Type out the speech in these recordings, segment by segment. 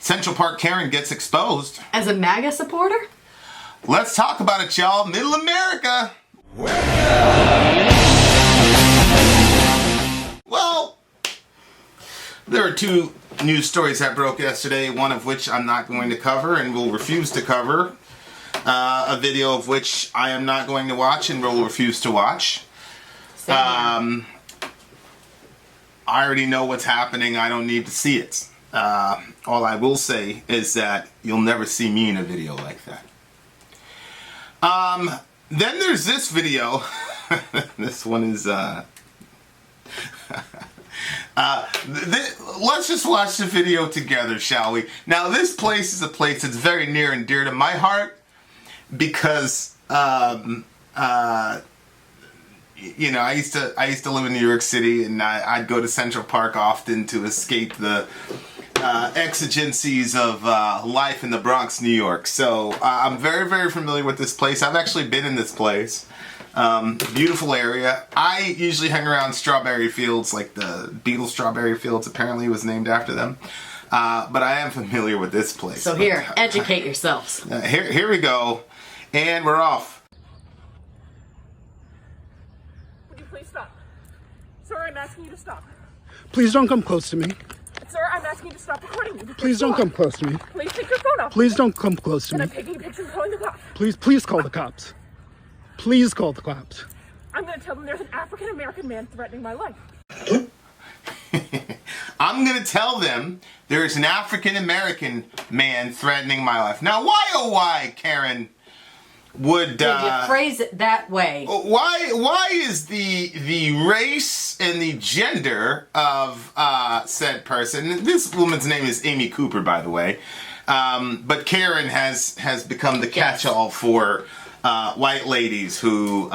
Central Park Karen gets exposed. As a MAGA supporter? Let's talk about it, y'all. Middle America. Well, there are two news stories that broke yesterday, one of which I'm not going to cover and will refuse to cover. A video of which I am not going to watch and will refuse to watch. I already know what's happening. I don't need to see it. All I will say is that you'll never see me in a video like that. Then there's this video. This one is let's just watch the video together, shall we? Now, this place is a place that's very near and dear to my heart because you know, I used to live in New York City, and I'd go to Central Park often to escape the exigencies of life in the Bronx, New York. So I'm very, very familiar with this place. I've actually been in this place. Beautiful area. I usually hang around strawberry fields, like the Beatles strawberry fields apparently was named after them. But I am familiar with this place. So here, educate yourselves. Here we go. And we're off. Would you please stop? Sir, I'm asking you to stop. Please don't come close to me. Sir, I'm asking you to stop recording me. Please don't come close to me. Please take your phone off. Please don't come close to And me. I'm taking pictures and calling the cops. Please call the cops. Please call the cops. I'm going to tell them there's an African-American man threatening my life. I'm going to tell them there's an African-American man threatening my life. Now, why, oh why, Karen, would... Did you phrase it that way? Why is the race and the gender of said person... This woman's name is Amy Cooper, by the way. But Karen has become the catch-all for white ladies who,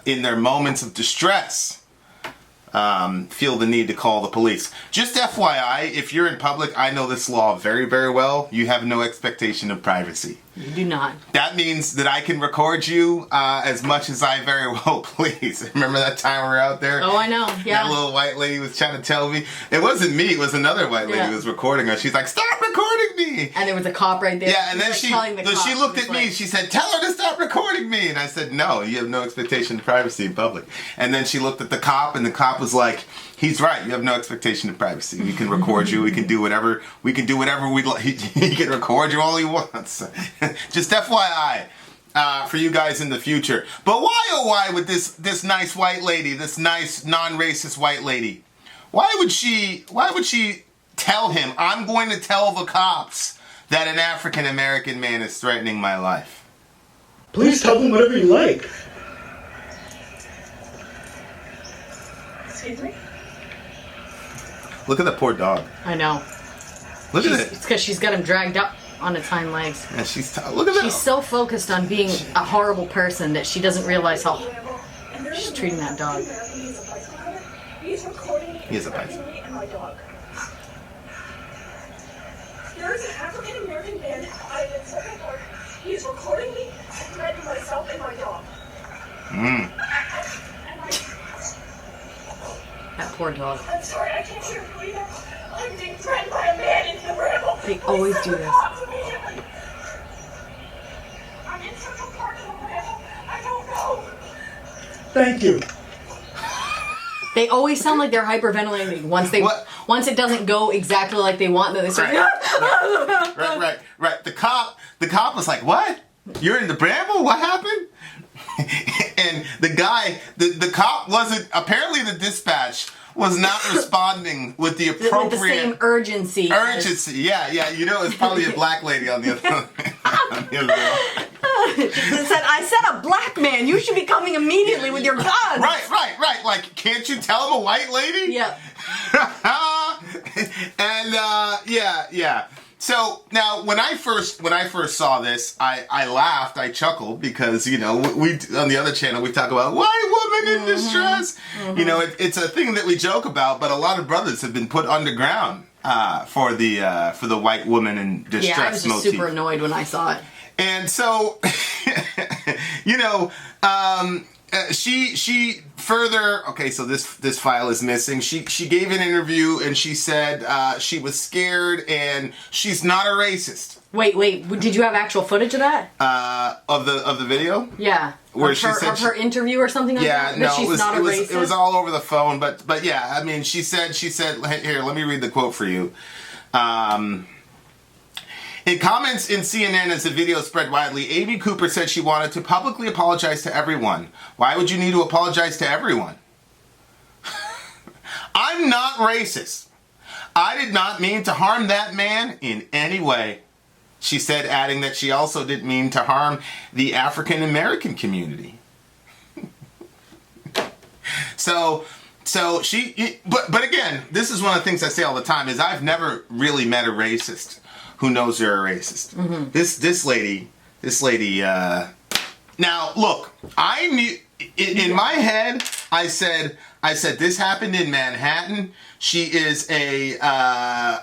in their moments of distress... feel the need to call the police. Just FYI, if you're in public, I know this law very, very well. You have no expectation of privacy. You do not. That means that I can record you as much as I very well please. Remember that time we were out there? Oh, I know. Yeah. That little white lady was trying to tell me. It wasn't me. It was another white lady who was recording her. She's like, "Stop recording me!" And there was a cop right there. Yeah, and then she looked at me. She said, "Tell her to stop recording me." And I said, "No, you have no expectation of privacy in public." And then she looked at the cop, and the cop was like, "He's right. You have no expectation of privacy. We can record you. We can do whatever. We can do whatever we like. He can record you all he wants." Just FYI for you guys in the future. But why, oh why, would this nice white lady, this nice non-racist white lady, why would she tell him, "I'm going to tell the cops that an African American man is threatening my life"? Please tell them whatever you like. Excuse me? Look at that poor dog. I know. Look at it. It's because she's got him dragged up on its hind legs. And look at that. She's so focused on being a horrible person that she doesn't realize how she's treating that dog. He's recording me. He is a bicycle. And my dog. There's an African-American man out in Central Park. He's recording me and threatening myself and my dog. That poor dog. I'm sorry, I can't hear you either. I'm being threatened by a man in the ramble. They always do this. I'm in Central Park in the ramble. I don't know. Thank you. They always sound like they're hyperventilating once it doesn't go exactly like they want. Then they start. Right. The cop was like, "What? You're in the bramble? What happened?" And the guy, the cop wasn't, apparently the dispatch was not responding with the appropriate... With the same urgency. Yeah. You know, it's probably a black lady on the other one. I said a black man. You should be coming immediately with your guns. Right. Like, can't you tell him a white lady? Yeah. And, yeah. So now, when I first saw this, I laughed, I chuckled because, you know, we on the other channel we talk about white woman in distress. You know, it's a thing that we joke about, but a lot of brothers have been put underground for the white woman in distress. Yeah, I was just super annoyed when I saw it. And so, you know, she further, okay, so this file is missing. She gave an interview and she said she was scared and she's not a racist. Wait, did you have actual footage of that? Of the video? Yeah. Where of her interview or something like that? Yeah, no, she's not a racist? It was all over the phone, but yeah, I mean, she said, here, let me read the quote for you. In comments in CNN as the video spread widely, Amy Cooper said she wanted to publicly apologize to everyone. Why would you need to apologize to everyone? I'm not racist. I did not mean to harm that man in any way. She said, adding that she also didn't mean to harm the African American community. So she, but again, this is one of the things I say all the time, is I've never really met a racist who knows they're a racist. Mm-hmm. This lady, now look, I knew, in my head, I said this happened in Manhattan. She is a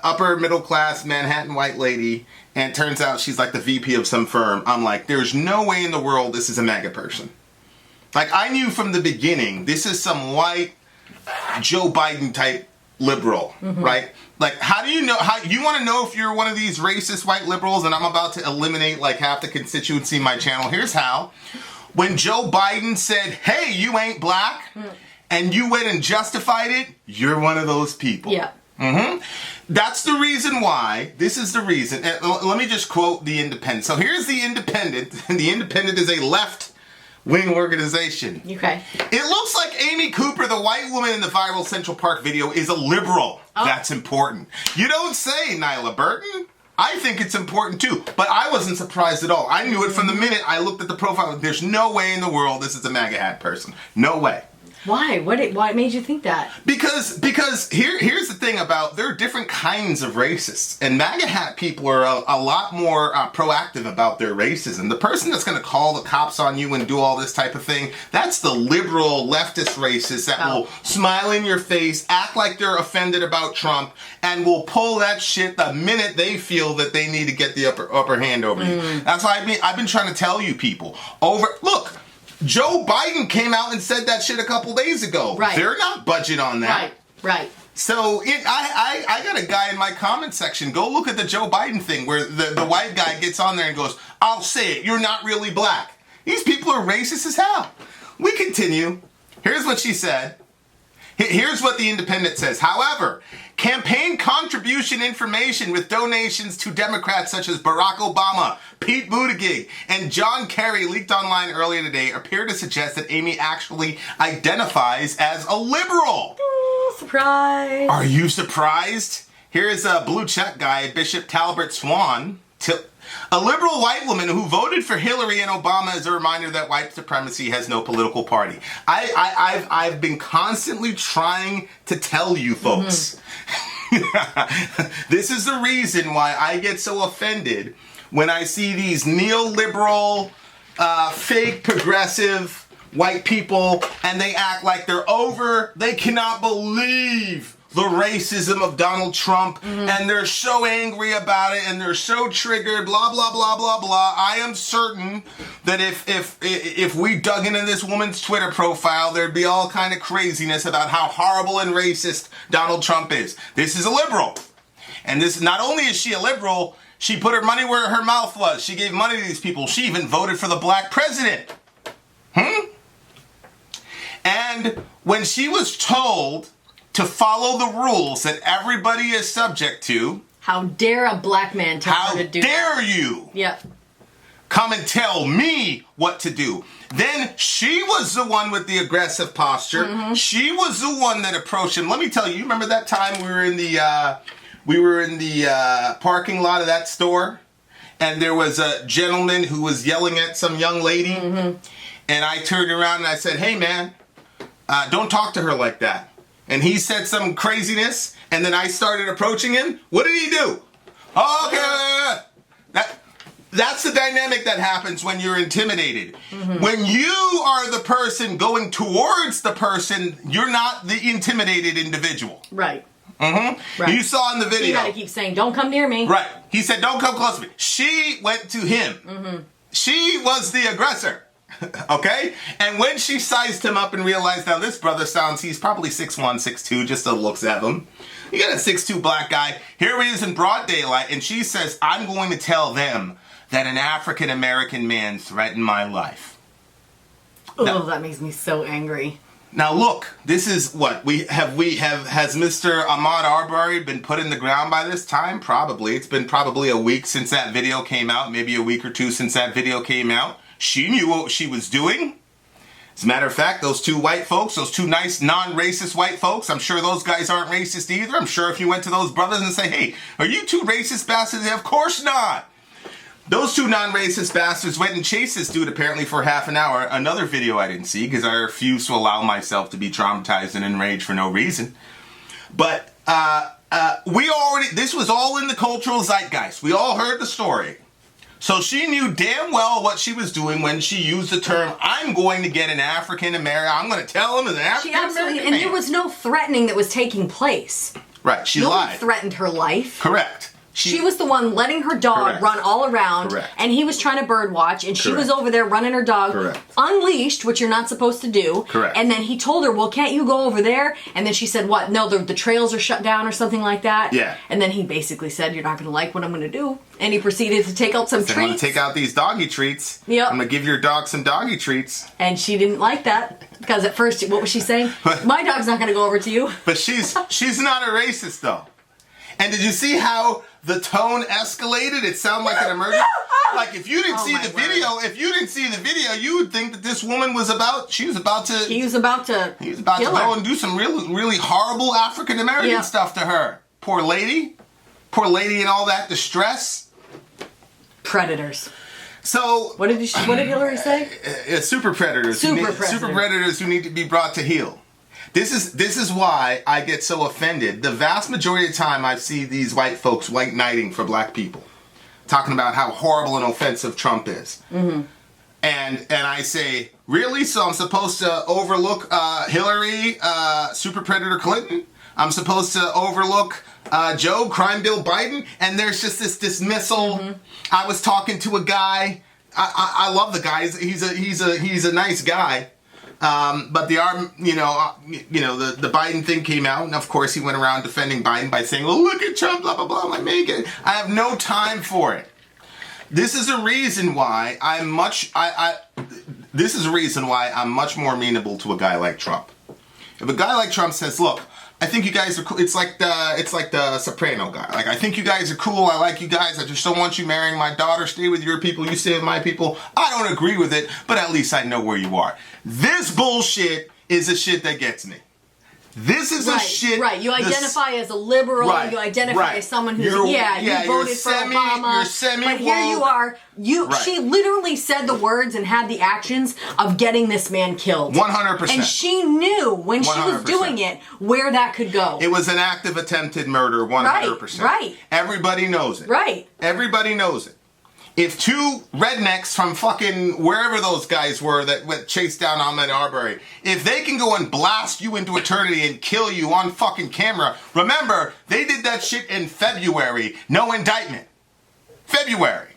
upper middle class Manhattan white lady, and turns out she's like the VP of some firm. I'm like, there's no way in the world this is a MAGA person. Like, I knew from the beginning, this is some white Joe Biden type liberal, mm-hmm. right? Like, how do you know, you want to know if you're one of these racist white liberals and I'm about to eliminate like half the constituency in my channel? Here's how. When Joe Biden said, hey, you ain't black, and you went and justified it, you're one of those people. Yeah. Mm-hmm. That's the reason why. This is the reason. Let me just quote The Independent. So here's The Independent. The Independent is a left-wing organization. Okay. It looks like Amy Cooper, the white woman in the viral Central Park video, is a liberal. Oh. That's important. You don't say, Nyla Burton. I think it's important too, but I wasn't surprised at all. I knew it from the minute I looked at the profile. There's no way in the world this is a MAGA hat person. No way. Why? Why made you think that? Because here's the thing about, there are different kinds of racists, and MAGA hat people are a lot more proactive about their racism. The person that's going to call the cops on you and do all this type of thing, that's the liberal leftist racist that will smile in your face, act like they're offended about Trump, and will pull that shit the minute they feel that they need to get the upper hand over you. That's why I've been trying to tell you people look. Joe Biden came out and said that shit a couple days ago. Right. They're not budging on that. Right. So I got a guy in my comment section. Go look at the Joe Biden thing where the white guy gets on there and goes, I'll say it, you're not really black. These people are racist as hell. We continue. Here's what she said. Here's what The Independent says. However, campaign contribution information with donations to Democrats such as Barack Obama, Pete Buttigieg, and John Kerry leaked online earlier today appear to suggest that Amy actually identifies as a liberal. Oh, surprise. Are you surprised? Here's a blue check guy, Bishop Talbot Swan. A liberal white woman who voted for Hillary and Obama is a reminder that white supremacy has no political party. I've been constantly trying to tell you folks. Mm-hmm. This is the reason why I get so offended when I see these neoliberal, fake progressive white people and they act like they're over. They cannot believe the racism of Donald Trump, and they're so angry about it, and they're so triggered, blah, blah, blah, blah, blah. I am certain that if we dug into this woman's Twitter profile, there'd be all kind of craziness about how horrible and racist Donald Trump is. This is a liberal. And this, not only is she a liberal, she put her money where her mouth was. She gave money to these people. She even voted for the black president. And when she was told to follow the rules that everybody is subject to. How dare a black man tell her to do that? How dare you? Yeah. Come and tell me what to do. Then she was the one with the aggressive posture. Mm-hmm. She was the one that approached him. Let me tell you, you remember that time we were in the parking lot of that store, and there was a gentleman who was yelling at some young lady, and I turned around and I said, "Hey man, don't talk to her like that." And he said some craziness, and then I started approaching him. What did he do? Oh, okay. That's the dynamic that happens when you're intimidated. Mm-hmm. When you are the person going towards the person, you're not the intimidated individual. Right. Mm-hmm. Right. You saw in the video. You gotta keep saying, don't come near me. Right. He said, don't come close to me. She went to him. Mm-hmm. She was the aggressor. Okay? And when she sized him up and realized, now this brother sounds, he's probably 6'1", 6'2", just the looks at him. You got a 6'2" black guy. Here he is in broad daylight, and she says, I'm going to tell them that an African-American man threatened my life. Oh, that makes me so angry. Now look, this is what has Mr. Ahmaud Arbery been put in the ground by this time? Probably. It's been probably a week since that video came out, maybe a week or two since that video came out. She knew what she was doing. As a matter of fact, those two white folks, those two nice non-racist white folks, I'm sure those guys aren't racist either. I'm sure if you went to those brothers and say, hey, are you two racist bastards? Of course not. Those two non-racist bastards went and chased this dude apparently for half an hour. Another video I didn't see because I refuse to allow myself to be traumatized and enraged for no reason. But this was all in the cultural zeitgeist. We all heard the story. So she knew damn well what she was doing when she used the term, I'm going to get an African-American, I'm going to tell him as an African-American man. And there was no threatening that was taking place. Right, she Nobody lied. threatened her life. Correct. She was the one letting her dog run all around, and he was trying to bird watch, and she was over there running her dog unleashed, which you're not supposed to do. Correct. And then he told her, well, can't you go over there? And then she said, what? No, the trails are shut down or something like that. Yeah. And then he basically said, you're not going to like what I'm going to do. And he proceeded to take out some treats. I'm going to take out these doggy treats. Yep. I'm going to give your dog some doggy treats. And she didn't like that, because at first, what was she saying? My dog's not going to go over to you. But she's not a racist, though. And did you see how the tone escalated? It sounded like an emergency. Like if you didn't see the video, you would think that this woman was about to go and do some really horrible African American stuff to her. Poor lady in all that distress. Predators. So what did Hillary say? Super predators. Super predators who need to be brought to heel. This is why I get so offended. The vast majority of the time I see these white folks white knighting for black people, talking about how horrible and offensive Trump is. Mm-hmm. And I say, really? So I'm supposed to overlook Hillary, super predator Clinton? I'm supposed to overlook Joe, crime bill Biden? And there's just this dismissal. Mm-hmm. I was talking to a guy. I love the guy. He's a nice guy. But the Biden thing came out, and of course he went around defending Biden by saying, "Well, look at Trump, blah blah blah." I'm like, man, I have no time for it. This is a reason why I'm much more amenable to a guy like Trump. If a guy like Trump says, "Look, I think you guys are cool," it's like the Soprano guy. Like, I think you guys are cool. I like you guys. I just don't want you marrying my daughter. Stay with your people. You stay with my people. I don't agree with it, but at least I know where you are. This bullshit is the shit that gets me. This is a shit. Right. You identify as a liberal. Right, you identify as someone who's you voted for Obama. You're semi-woke. But here you are. She literally said the words and had the actions of getting this man killed. 100%. And she knew when she was doing it where that could go. It was an act of attempted murder. 100%. Right. Everybody knows it. Right. Everybody knows it. If two rednecks from fucking wherever those guys were that went chased down Ahmaud Arbery, if they can go and blast you into eternity and kill you on fucking camera, remember, they did that shit in February. No indictment. February.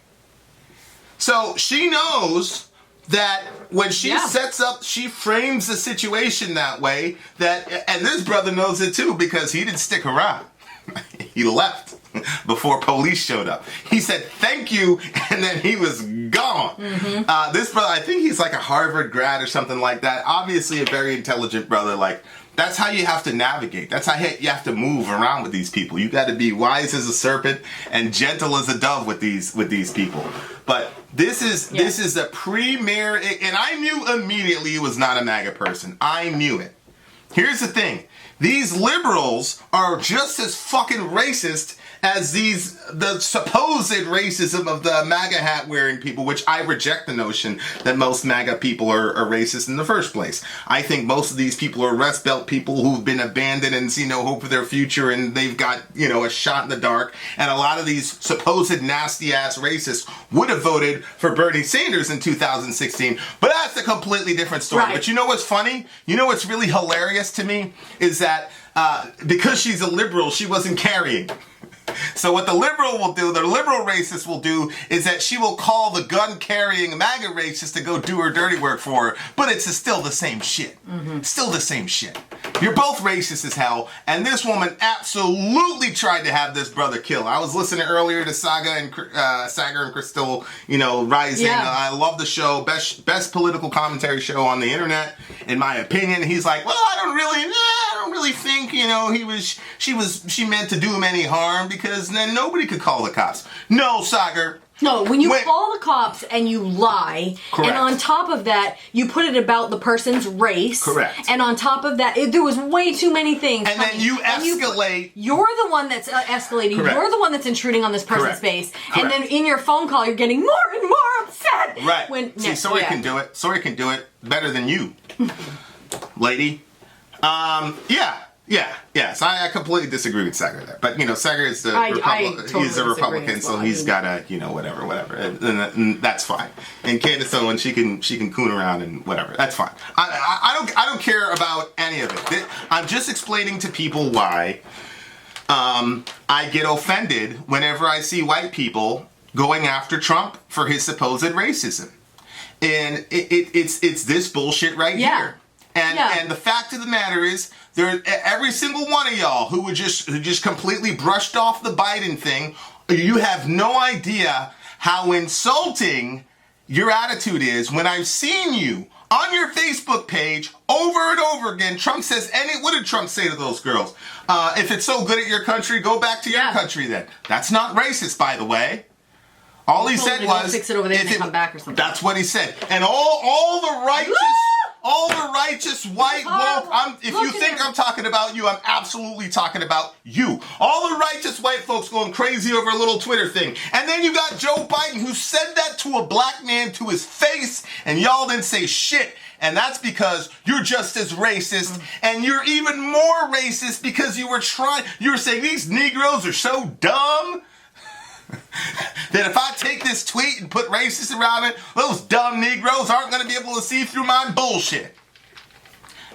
So she knows that when she sets up, she frames the situation that way, and this brother knows it too because he didn't stick around. He left before police showed up. He said thank you, and then he was gone. Mm-hmm. This brother, I think he's like a Harvard grad or something like that. Obviously a very intelligent brother. Like, that's how you have to navigate. That's how you have to move around with these people. You got to be wise as a serpent and gentle as a dove with these people. But this is a premier, and I knew immediately it was not a MAGA person. I knew it. Here's the thing. These liberals are just as fucking racist as the supposed racism of the MAGA hat wearing people, which I reject the notion that most MAGA people are racist in the first place. I think most of these people are Rust Belt people who've been abandoned and see no hope for their future, and they've got, a shot in the dark. And a lot of these supposed nasty ass racists would have voted for Bernie Sanders in 2016, but that's a completely different story. Right. But you know what's funny? You know what's really hilarious to me is that because she's a liberal, she wasn't carrying. So what the liberal racist will do is that she will call the gun-carrying MAGA racist to go do her dirty work for her, but it's still the same shit. Still the same shit. You're both racist as hell, and this woman absolutely tried to have this brother killed. I was listening earlier to Saga and Crystal, Rising. Yeah. I love the show, best political commentary show on the internet, in my opinion. He's like, well, I don't really think, she meant to do him any harm because then nobody could call the cops. No, Sagar. No, when you call the cops and you lie, Correct. and on top of that, you put it about the person's race. Correct. And on top of that, there was way too many things. And then you escalate. You're the one that's escalating. Correct. You're the one that's intruding on this person's Correct. space. Correct. And then in your phone call, you're getting more and more upset. Right. See, Sori can do it. Sori can do it better than you, lady. Yes, I completely disagree with Sagar there. But, Sagar is totally he's a Republican, so he's got to, whatever. And that's fine. And Candace Owen, she can coon around and whatever. That's fine. I don't care about any of it. I'm just explaining to people why I get offended whenever I see white people going after Trump for his supposed racism. And it's this bullshit right here. And the fact of the matter is, every single one of y'all who just completely brushed off the Biden thing, you have no idea how insulting your attitude is when I've seen you on your Facebook page over and over again. Trump says, what did Trump say to those girls? If it's so good at your country, go back to your country then. That's not racist, by the way. All he said was, fix it over there and come back or something. That's what he said. And all the righteous white woke, if you think I'm talking about you, I'm absolutely talking about you. All the righteous white folks going crazy over a little Twitter thing. And then you got Joe Biden who said that to a black man to his face, and y'all didn't say shit. And that's because you're just as racist, and you're even more racist because you were saying these Negroes are so dumb that if I take this tweet and put racist around it, those dumb Negroes aren't going to be able to see through my bullshit.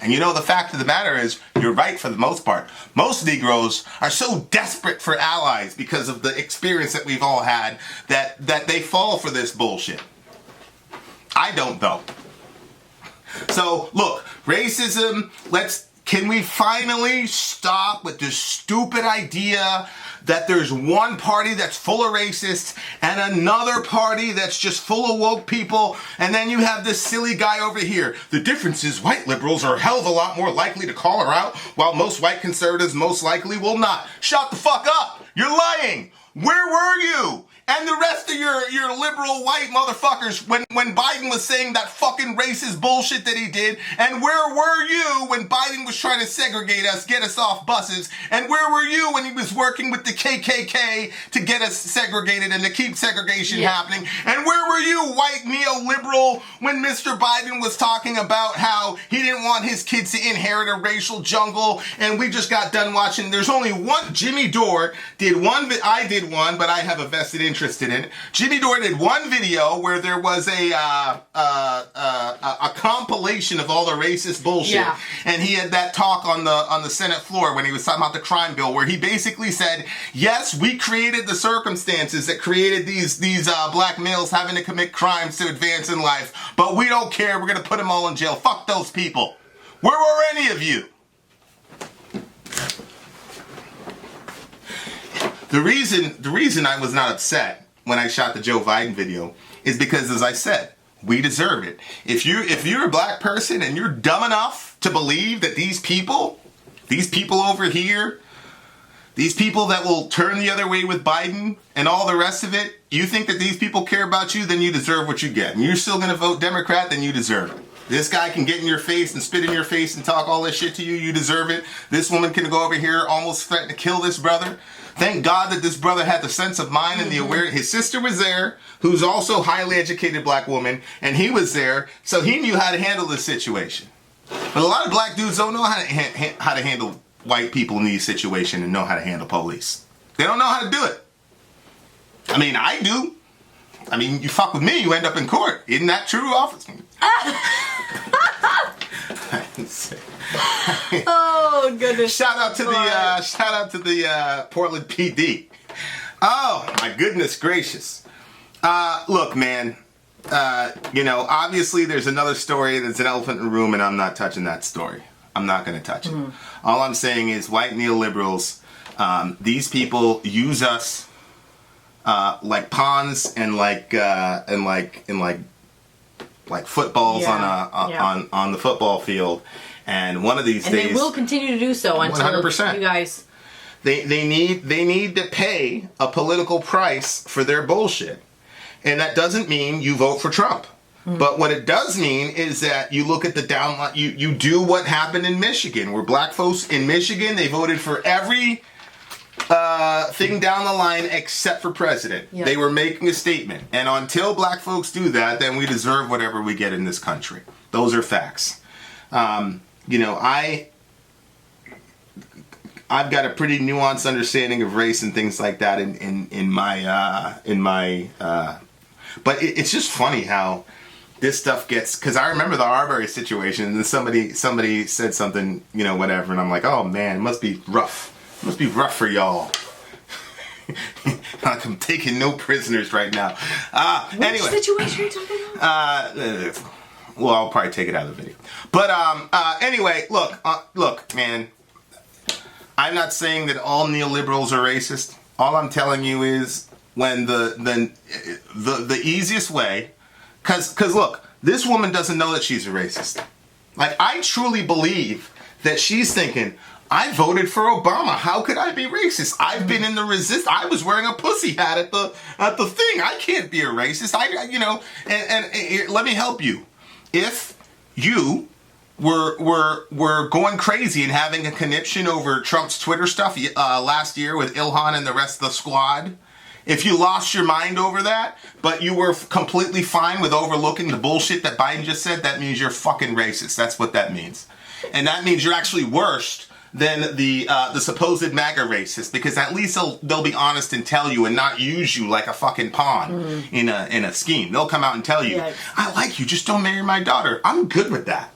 And the fact of the matter is, you're right for the most part. Most Negroes are so desperate for allies because of the experience that we've all had that they fall for this bullshit. I don't, though. So, look, racism, can we finally stop with this stupid idea that there's one party that's full of racists and another party that's just full of woke people, and then you have this silly guy over here. The difference is white liberals are a hell of a lot more likely to call her out, while most white conservatives most likely will not. Shut the fuck up! You're lying! Where were you? And the rest of your liberal white motherfuckers when Biden was saying that fucking racist bullshit that he did. And where were you when Biden was trying to segregate us, get us off buses? And where were you when he was working with the KKK to get us segregated and to keep segregation happening? And where were you, white neoliberal, when Mr. Biden was talking about how he didn't want his kids to inherit a racial jungle? And we just got done watching, there's only one, Jimmy Dore did one, I did one, but I have a vested interest in it. Jimmy Dore did one video where there was a compilation of all the racist bullshit, and he had that talk on the Senate floor when he was talking about the crime bill, where he basically said, yes, we created the circumstances that created these black males having to commit crimes to advance in life, but we don't care. We're gonna put them all in jail. Fuck those people. Where were any of you? The reason I was not upset when I shot the Joe Biden video is because, as I said, we deserve it. If you're a black person and you're dumb enough to believe that these people over here, these people that will turn the other way with Biden and all the rest of it, you think that these people care about you, then you deserve what you get. And you're still going to vote Democrat, then you deserve it. This guy can get in your face and spit in your face and talk all this shit to you, you deserve it. This woman can go over here almost threaten to kill this brother. Thank God that this brother had the sense of mind and the awareness. His sister was there, who's also a highly educated black woman, and he was there, so he knew how to handle this situation. But a lot of black dudes don't know how to handle white people in these situations and know how to handle police. They don't know how to do it. I mean, I do. I mean, you fuck with me, you end up in court. Isn't that true, officer? Oh goodness! Shout out to the Portland PD. Oh, my goodness gracious. Look, man. Obviously there's another story that's an elephant in the room, and I'm not touching that story. I'm not going to touch it. All I'm saying is white neoliberals, these people use us like pawns and like footballs on the football field. And one of these days, and they will continue to do so until 100%. You guys. They need to pay a political price for their bullshit. And that doesn't mean you vote for Trump. But what it does mean is that you look at the downline, you do what happened in Michigan, where black folks in Michigan, they voted for every thing down the line except for president. Yep. They were making a statement. And until black folks do that, then we deserve whatever we get in this country. Those are facts. I've got a pretty nuanced understanding of race and things like that in my but it's just funny how this stuff gets, because I remember the Arbery situation, and then somebody said something, whatever, and I'm like, oh man, it must be rough. It must be rough for y'all. I'm taking no prisoners right now. Which situation are you talking about? Well, I'll probably take it out of the video. But anyway, look, man. I'm not saying that all neoliberals are racist. All I'm telling you is when the easiest way, because look, this woman doesn't know that she's a racist. Like, I truly believe that she's thinking, I voted for Obama. How could I be racist? I've been in the resist. I was wearing a pussy hat at the thing. I can't be a racist. And let me help you. If you were going crazy and having a conniption over Trump's Twitter stuff last year with Ilhan and the rest of the squad, if you lost your mind over that, but you were completely fine with overlooking the bullshit that Biden just said, that means you're fucking racist. That's what that means. And that means you're actually worse than the supposed MAGA racist, because at least they'll be honest and tell you and not use you like a fucking pawn in a scheme. They'll come out and tell you, I like you, just don't marry my daughter. I'm good with that.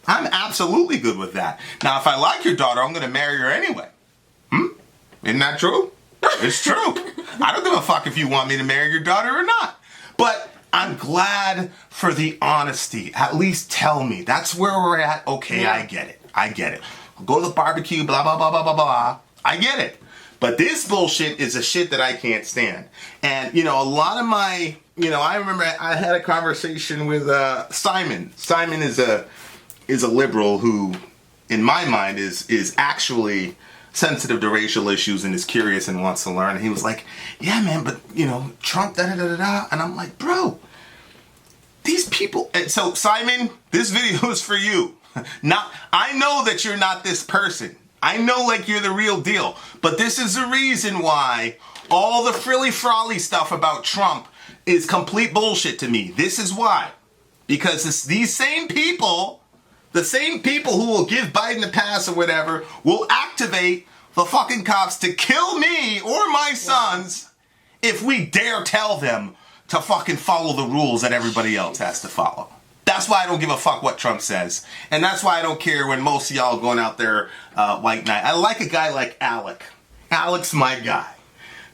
I'm absolutely good with that. Now, if I like your daughter, I'm going to marry her anyway. Isn't that true? It's true. I don't give a fuck if you want me to marry your daughter or not. But I'm glad for the honesty. At least tell me. That's where we're at. Okay, yeah. I get it. I'll go to the barbecue, blah, blah, blah, blah, blah, blah. I get it. But this bullshit is a shit that I can't stand. And, a lot of my, I remember I had a conversation with Simon. Simon is a liberal who, in my mind, is actually sensitive to racial issues and is curious and wants to learn. And he was like, yeah, man, but, Trump, da-da-da-da-da. And I'm like, bro, these people... And so, Simon, this video is for you. I know that you're not this person. I know, you're the real deal. But this is the reason why all the frilly-frolly stuff about Trump is complete bullshit to me. This is why. Because these same people... The same people who will give Biden a pass or whatever will activate the fucking cops to kill me or my sons if we dare tell them to fucking follow the rules that everybody else has to follow. That's why I don't give a fuck what Trump says. And that's why I don't care when most of y'all going out there white knight. I like a guy like Alec. Alec's my guy.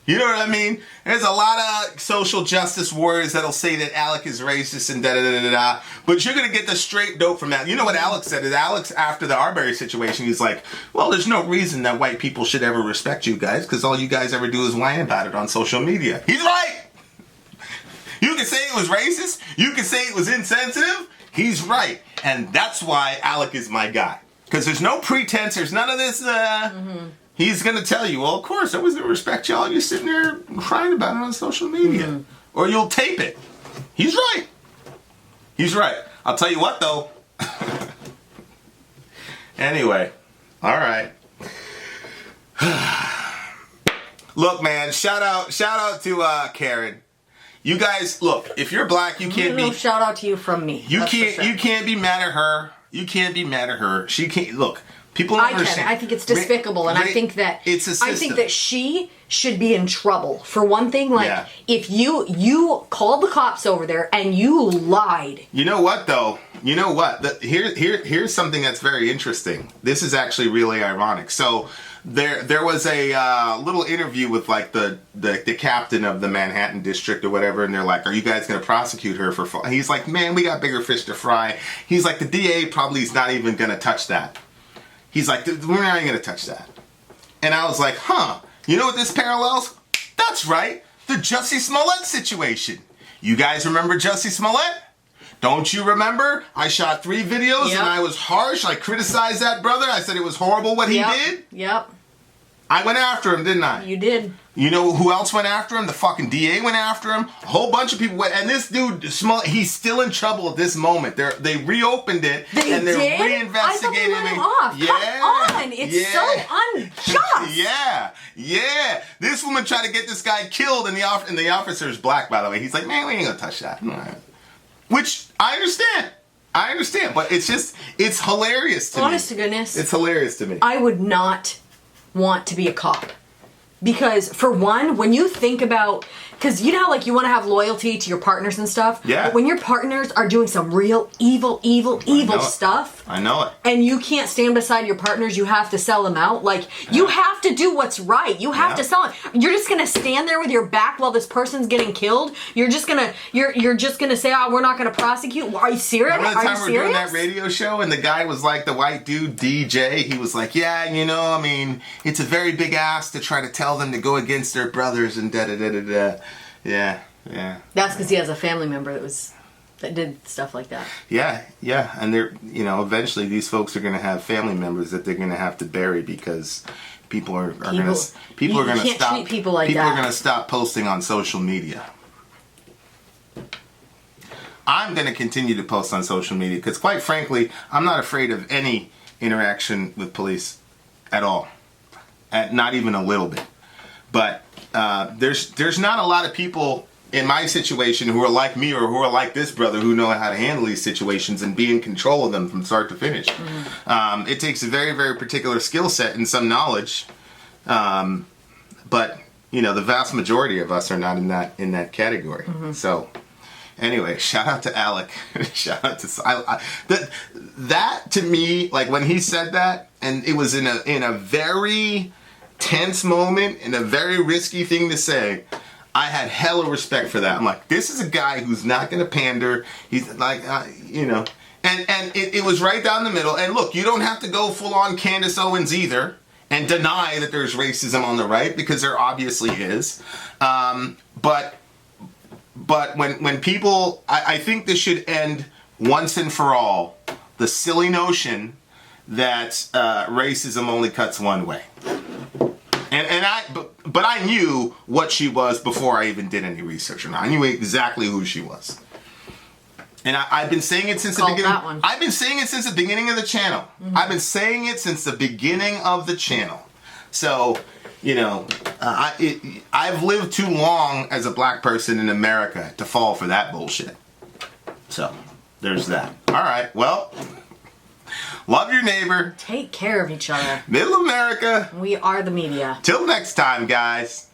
You know what I mean? There's a lot of social justice warriors that'll say that Alec is racist and da-da-da-da-da. But you're going to get the straight dope from that. You know what Alex said? Is Alex, after the Arbery situation, he's like, well, there's no reason that white people should ever respect you guys, because all you guys ever do is whine about it on social media. He's right! You can say it was racist. You can say it was insensitive. He's right. And that's why Alec is my guy. Because there's no pretense. There's none of this... He's going to tell you, well, of course, I was going to respect y'all. You're sitting there crying about it on social media. Or you'll tape it. He's right. He's right. I'll tell you what, though. Anyway. All right. Look, man, shout out to Karen. You guys, look, if you're black, you can't be... shout out to you from me. You can't be mad at her. You can't be mad at her. She can't... Look... People don't understand. I think it's despicable, and I think that it's a system. I think that she should be in trouble for one thing. If you called the cops over there and you lied. You know what though? You know what? Here's something that's very interesting. This is actually really ironic. So there was a little interview with like the captain of the Manhattan district or whatever, and they're like, "Are you guys going to prosecute her for?" He's like, "Man, we got bigger fish to fry." He's like, "The DA probably is not even going to touch that." He's like, "We're not even going to touch that." And I was like, "Huh? You know what this parallels? That's right, the Jussie Smollett situation. You guys remember Jussie Smollett? Don't you remember? I shot 3 videos and I was harsh. I criticized that brother. I said it was horrible what he did. Yep. I went after him, didn't I? You did. You know who else went after him? The fucking DA went after him. A whole bunch of people went. And this dude, he's still in trouble at this moment. They reopened it. They're reinvestigating I thought they let him off. Yeah. Come on. It's so unjust. Yeah. This woman tried to get this guy killed, and the officer's black, by the way. He's like, "Man, we ain't gonna touch that." Which I understand. But it's hilarious to me. Honest to goodness. It's hilarious to me. I would not want to be a cop. Because, for one, when you think about... Because you know how, like, you want to have loyalty to your partners and stuff? Yeah. But when your partners are doing some real evil stuff... I know it. And you can't stand beside your partners, you have to sell them out. Like, you have to do what's right. You have to sell them. You're just going to stand there with your back while this person's getting killed? You're just going to say, "Oh, we're not going to prosecute"? Are you serious? Remember the time we were doing that radio show and the guy was like, the white dude, DJ, he was like, "Yeah, you know, I mean, it's a very big ask to try to tell them to go against their brothers and da-da-da-da-da." Yeah. That's because he has a family member that did stuff like that. Yeah, and they're, eventually these folks are going to have family members that they're going to have to bury because people are going to stop. People are going to stop posting on social media. I'm going to continue to post on social media because, quite frankly, I'm not afraid of any interaction with police at all, not even a little bit. But there's not a lot of people in my situation who are like me or who are like this brother who know how to handle these situations and be in control of them from start to finish. Mm-hmm. It takes a very, very particular skill set and some knowledge, but the vast majority of us are not in that category. Mm-hmm. So anyway, shout out to Alec. Shout out to that to me, like when he said that, and it was in a very tense moment and a very risky thing to say. I had hella respect for that. I'm like, this is a guy who's not going to pander. He's like, and it was right down the middle. And look, you don't have to go full on Candace Owens either and deny that there's racism on the right, because there obviously is. But when people, I think this should end once and for all the silly notion that racism only cuts one way. But I knew what she was before I even did any research on her. I knew exactly who she was. And I've been saying it since the beginning. I've been saying it since the beginning of the channel. Mm-hmm. I've been saying it since the beginning of the channel. So, I've lived too long as a black person in America to fall for that bullshit. So, there's that. All right, well... Love your neighbor. Take care of each other. Middle America. We are the media. Till next time, guys.